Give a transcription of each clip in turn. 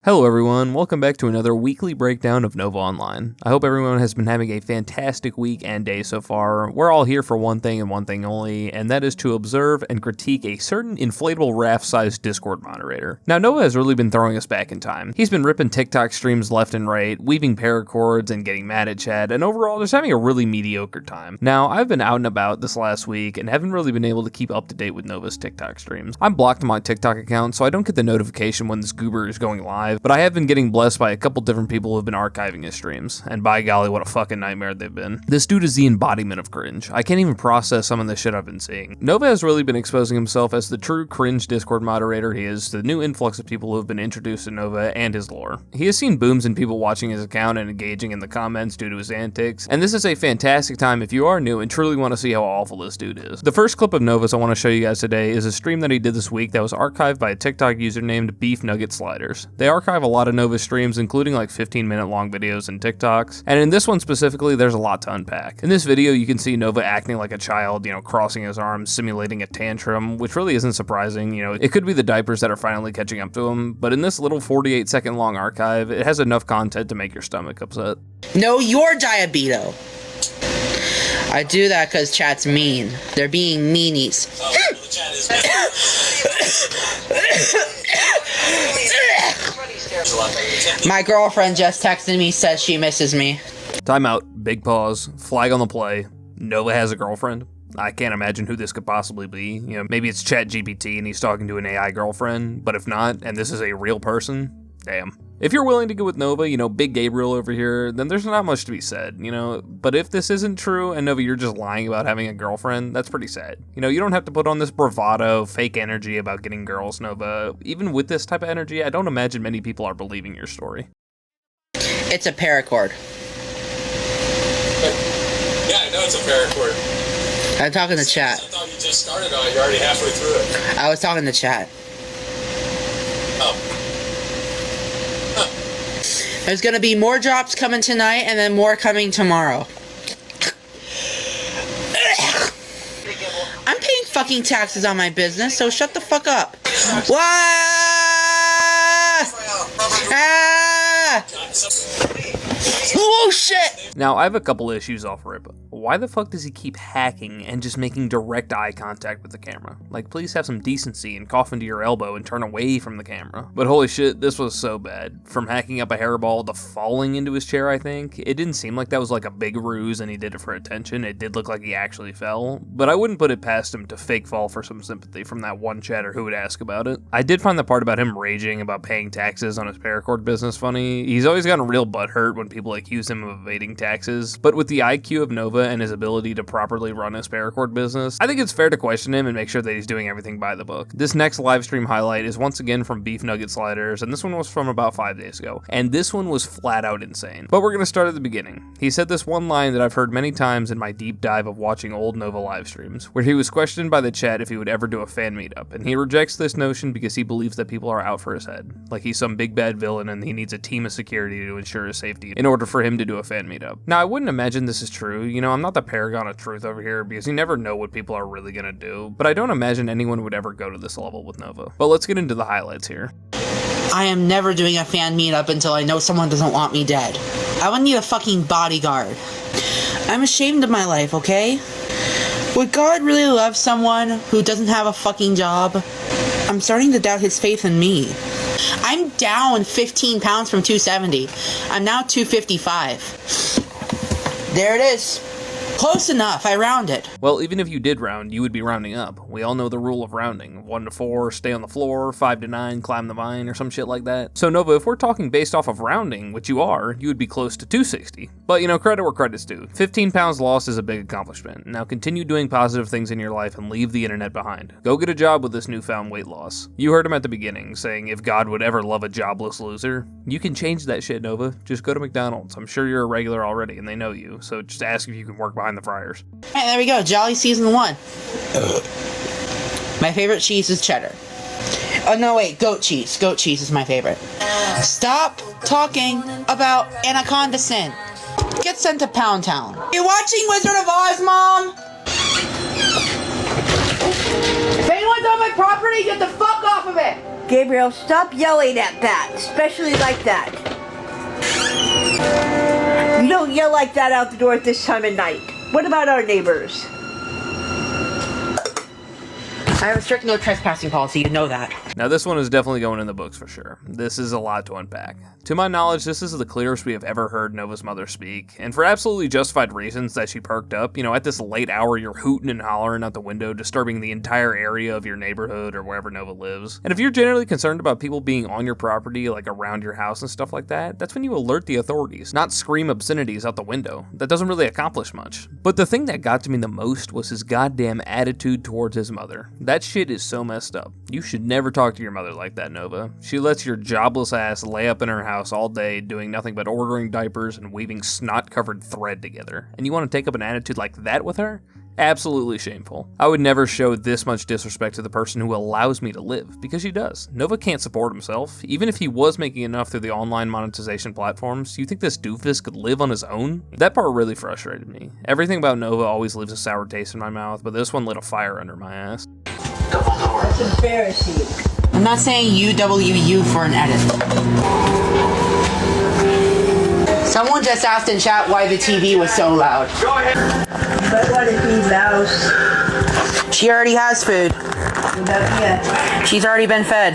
Hello everyone, welcome back to another weekly breakdown of Nova Online. I hope everyone has been having a fantastic week and day so far. We're all here for one thing and one thing only, and that is to observe and critique a certain inflatable raft-sized Discord moderator. Now Nova has really been throwing us back in time. He's been ripping TikTok streams left and right, weaving paracords and getting mad at chat, and overall just having a really mediocre time. Now I've been out and about this last week and haven't really been able to keep up to date with Nova's TikTok streams. I'm blocked on my TikTok account so I don't get the notification when this goober is going live, but I have been getting blessed by a couple different people who have been archiving his streams, and by golly, what a fucking nightmare they've been. This dude is the embodiment of cringe. I can't even process some of the shit I've been seeing. Nova has really been exposing himself as the true cringe Discord moderator he is to the new influx of people who have been introduced to Nova and his lore. He has seen booms in people watching his account and engaging in the comments due to his antics, and this is a fantastic time if you are new and truly want to see how awful this dude is. The first clip of Nova's I want to show you guys today is a stream that he did this week that was archived by a TikTok user named Beef Nugget Sliders. They archive a lot of Nova streams, including like 15-minute long videos and TikToks, and in this one specifically, there's a lot to unpack. In this video, you can see Nova acting like a child, crossing his arms, simulating a tantrum, which really isn't surprising. It could be the diapers that are finally catching up to him, but in this little 48-second long archive, it has enough content to make your stomach upset. Know your diabeto. I do that because chat's mean. They're being meanies. My girlfriend just texted me, says she misses me. Time out, big pause, flag on the play. Nova has a girlfriend? I can't imagine who this could possibly be. Maybe it's ChatGPT and he's talking to an AI girlfriend, but if not, and this is a real person, damn. If you're willing to go with Nova, Big Gabriel over here, then there's not much to be said, But if this isn't true, and Nova, you're just lying about having a girlfriend, that's pretty sad. You don't have to put on this bravado, fake energy about getting girls, Nova. Even with this type of energy, I don't imagine many people are believing your story. It's a paracord. Yeah, I know it's a paracord. I'm talking to chat. I thought you just started on it. You're already halfway through it. I was talking to chat. Oh. There's gonna be more drops coming tonight and then more coming tomorrow. I'm paying fucking taxes on my business, so shut the fuck up. Wah! Ah! Oh shit! Now, I have a couple issues off rip. Why the fuck does he keep hacking and just making direct eye contact with the camera? Like, please have some decency and cough into your elbow and turn away from the camera. But holy shit, this was so bad. From hacking up a hairball to falling into his chair, I think. It didn't seem like that was like a big ruse and he did it for attention. It did look like he actually fell. But I wouldn't put it past him to fake fall for some sympathy from that one chatter who would ask about it. I did find the part about him raging about paying taxes on his paracord business funny. He's always gotten real butthurt when people accuse him of evading taxes. But with the IQ of Nova and his ability to properly run his paracord business, I think it's fair to question him and make sure that he's doing everything by the book. This next live stream highlight is once again from Beef Nugget Sliders, and this one was from about 5 days ago, and this one was flat out insane. But we're gonna start at the beginning. He said this one line that I've heard many times in my deep dive of watching old Nova live streams, where he was questioned by the chat if he would ever do a fan meetup, and he rejects this notion because he believes that people are out for his head, like he's some big bad villain and he needs a team of security to ensure his safety in order for him to do a fan meetup. Now, I wouldn't imagine this is true. I'm not the paragon of truth over here because you never know what people are really gonna do, but I don't imagine anyone would ever go to this level with Nova. But let's get into the highlights here. I am never doing a fan meetup until I know someone doesn't want me dead. I would need a fucking bodyguard. I'm ashamed of my life, okay? Would God really love someone who doesn't have a fucking job? I'm starting to doubt his faith in me. I'm down 15 pounds from 270. I'm now 255. There it is. Close enough, I rounded. Well, even if you did round, you would be rounding up. We all know the rule of rounding. 1 to 4, stay on the floor, 5 to 9, climb the vine, or some shit like that. So Nova, if we're talking based off of rounding, which you are, you would be close to 260. But credit where credit's due. 15 pounds lost is a big accomplishment. Now continue doing positive things in your life and leave the internet behind. Go get a job with this newfound weight loss. You heard him at the beginning, saying if God would ever love a jobless loser. You can change that shit, Nova. Just go to McDonald's. I'm sure you're a regular already and they know you, so just ask if you can work behind the fryers. Hey, there we go. Jolly Season 1. My favorite cheese is cheddar. Oh, no, wait. Goat cheese. Goat cheese is my favorite. Stop talking about Anaconda Sin. Get sent to Pound Town. You watching Wizard of Oz, Mom? If anyone's on my property, get the fuck off of it! Gabriel, stop yelling at that, especially like that. You don't yell like that out the door at this time of night. What about our neighbors? I have a strict no trespassing policy, you know that. Now this one is definitely going in the books for sure. This is a lot to unpack. To my knowledge, this is the clearest we have ever heard Nova's mother speak, and for absolutely justified reasons that she perked up. You know, at this late hour, you're hooting and hollering out the window, disturbing the entire area of your neighborhood or wherever Nova lives. And if you're generally concerned about people being on your property, like around your house and stuff like that, that's when you alert the authorities, not scream obscenities out the window. That doesn't really accomplish much. But the thing that got to me the most was his goddamn attitude towards his mother. That shit is so messed up. You should never talk to your mother like that, Nova. She lets your jobless ass lay up in her house all day doing nothing but ordering diapers and weaving snot-covered thread together. And you want to take up an attitude like that with her? Absolutely shameful. I would never show this much disrespect to the person who allows me to live, because she does. Nova can't support himself. Even if he was making enough through the online monetization platforms, you think this doofus could live on his own? That part really frustrated me. Everything about Nova always leaves a sour taste in my mouth, but this one lit a fire under my ass. That's embarrassing. I'm not saying UWU for an edit. Someone just asked in chat why the TV was so loud. Go ahead. But what if he Mouse? She already has food. Not yet. She's already been fed.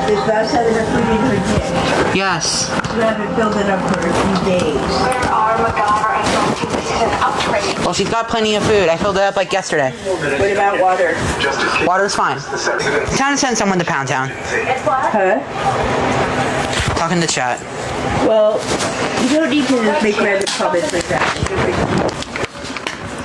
Does Mouse have enough food in her dick? Yes. You haven't filled it up for a few days. Where are MacGyver and Donkey? This is an upgrade. Well, she's got plenty of food. I filled it up like yesterday. What about water? Water's fine. Time to send someone to Pound Town. It's what? Huh? Talking to chat. Well, you don't need to just make random comments like that.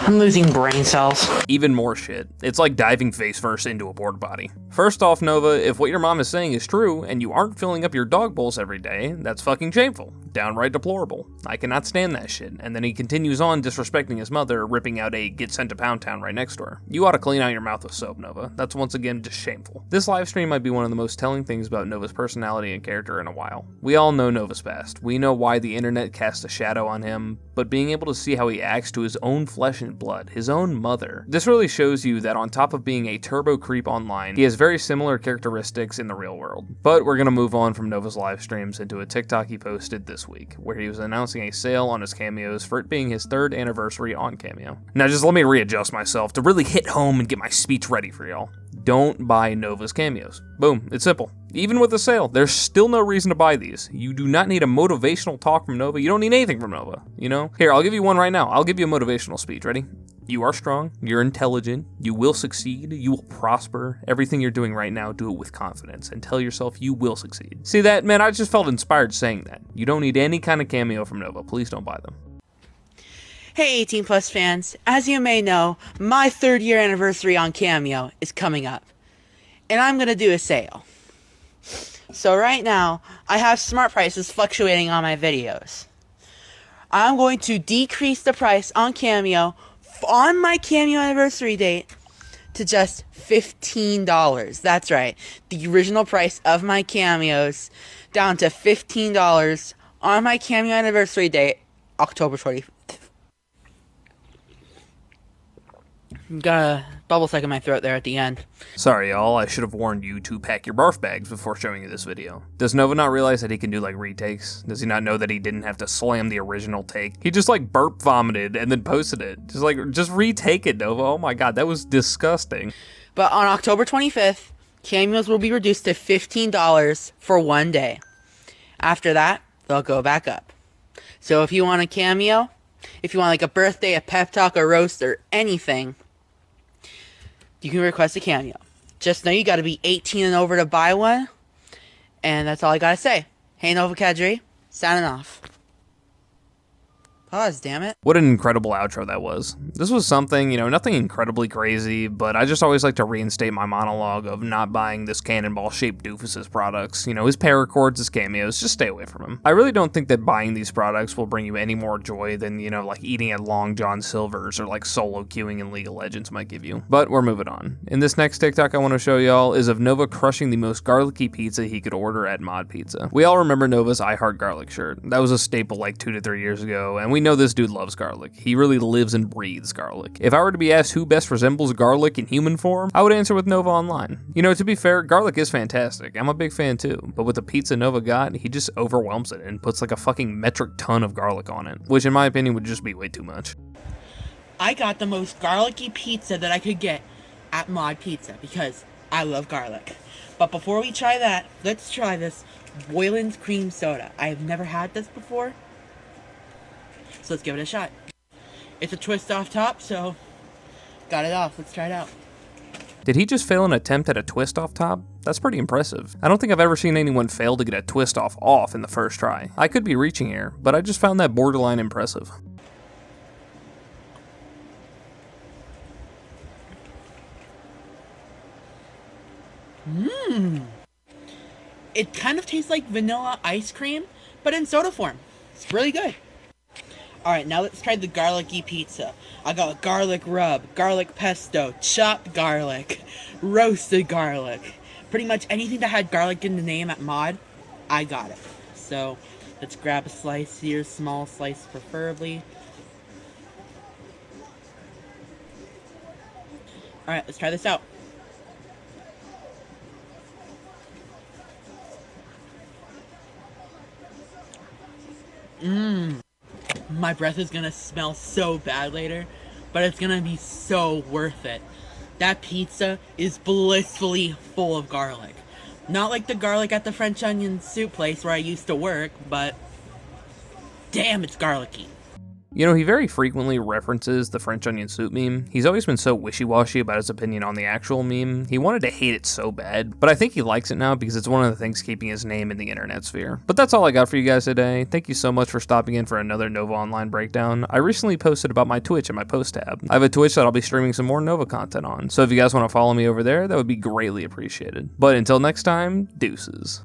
I'm losing brain cells. Even more shit. It's like diving face first into a porta potty. First off, Nova, if what your mom is saying is true, and you aren't filling up your dog bowls every day, that's fucking shameful. Downright deplorable. I cannot stand that shit. And then he continues on disrespecting his mother, ripping out a get sent to Pound Town right next door. You ought to clean out your mouth with soap, Nova. That's once again just shameful. This live stream might be one of the most telling things about Nova's personality and character in a while. We all know Nova's past. We know why the internet casts a shadow on him, but being able to see how he acts to his own flesh and blood, his own mother, this really shows you that on top of being a turbo creep online, he has very similar characteristics in the real world. But we're gonna move on from Nova's live streams into a TikTok he posted this week, where he was announcing a sale on his cameos for it being his 3rd anniversary on Cameo. Now just let me readjust myself to really hit home and get my speech ready for y'all. Don't buy Nova's cameos. Boom, it's simple. Even with the sale, there's still no reason to buy these. You do not need a motivational talk from Nova. You don't need anything from Nova, you know? Here, I'll give you one right now. I'll give you a motivational speech. Ready? You are strong, you're intelligent, you will succeed, you will prosper. Everything you're doing right now, do it with confidence and tell yourself you will succeed. See that? Man, I just felt inspired saying that. You don't need any kind of cameo from Nova. Please don't buy them. Hey 18 Plus fans, as you may know, my 3rd year anniversary on Cameo is coming up. And I'm gonna do a sale. So right now, I have smart prices fluctuating on my videos. I'm going to decrease the price on Cameo on my Cameo anniversary date to just $15. That's right. The original price of my cameos down to $15 on my Cameo anniversary date, October 25th. Got a bubble stuck in my throat there at the end. Sorry, y'all. I should have warned you to pack your barf bags before showing you this video. Does Nova not realize that he can do, like, retakes? Does he not know that he didn't have to slam the original take? He just, like, burp vomited and then posted it. Just retake it, Nova. Oh my god, that was disgusting. But on October 25th, cameos will be reduced to $15 for one day. After that, they'll go back up. So if you want a cameo, if you want, like, a birthday, a pep talk, a roast, or anything, you can request a cameo. Just know you gotta be 18 and over to buy one. And that's all I gotta say. Hey, Nova Kadri, signing off. Pause, damn it. What an incredible outro that was. This was something, nothing incredibly crazy, but I just always like to reinstate my monologue of not buying this cannonball-shaped doofus's products. His paracords, his cameos, just stay away from him. I really don't think that buying these products will bring you any more joy than, like eating at Long John Silver's or like solo queuing in League of Legends might give you. But we're moving on. In this next TikTok I want to show y'all is of Nova crushing the most garlicky pizza he could order at Mod Pizza. We all remember Nova's I Heart Garlic shirt. That was a staple like 2 to 3 years ago, and we we know this dude loves garlic. He really lives and breathes garlic. If I were to be asked who best resembles garlic in human form, I would answer with Nova Online. You know, to be fair, garlic is fantastic. I'm a big fan too, but with the pizza Nova got, he just overwhelms it and puts like a fucking metric ton of garlic on it, which in my opinion would just be way too much. I got the most garlicky pizza that I could get at Mod Pizza because I love garlic. But before we try that, let's try this Boylan's cream soda. I have never had this before, so let's give it a shot. It's a twist off top, so got it off. Let's try it out. Did he just fail an attempt at a twist off top? That's pretty impressive. I don't think I've ever seen anyone fail to get a twist off in the first try. I could be reaching here, but I just found that borderline impressive. It kind of tastes like vanilla ice cream, but in soda form. It's really good. Alright, now let's try the garlicky pizza. I got garlic rub, garlic pesto, chopped garlic, roasted garlic. Pretty much anything that had garlic in the name at Mod, I got it. So, let's grab a slice here, small slice preferably. Alright, let's try this out. My breath is gonna smell so bad later, but it's gonna be so worth it. That pizza is blissfully full of garlic. Not like the garlic at the French onion soup place where I used to work, but damn, it's garlicky. You know, he very frequently references the French onion soup meme. He's always been so wishy-washy about his opinion on the actual meme. He wanted to hate it so bad, but I think he likes it now because it's one of the things keeping his name in the internet sphere. But that's all I got for you guys today. Thank you so much for stopping in for another Nova Online breakdown. I recently posted about my Twitch in my post tab. I have a Twitch that I'll be streaming some more Nova content on, so if you guys want to follow me over there, that would be greatly appreciated. But until next time, deuces.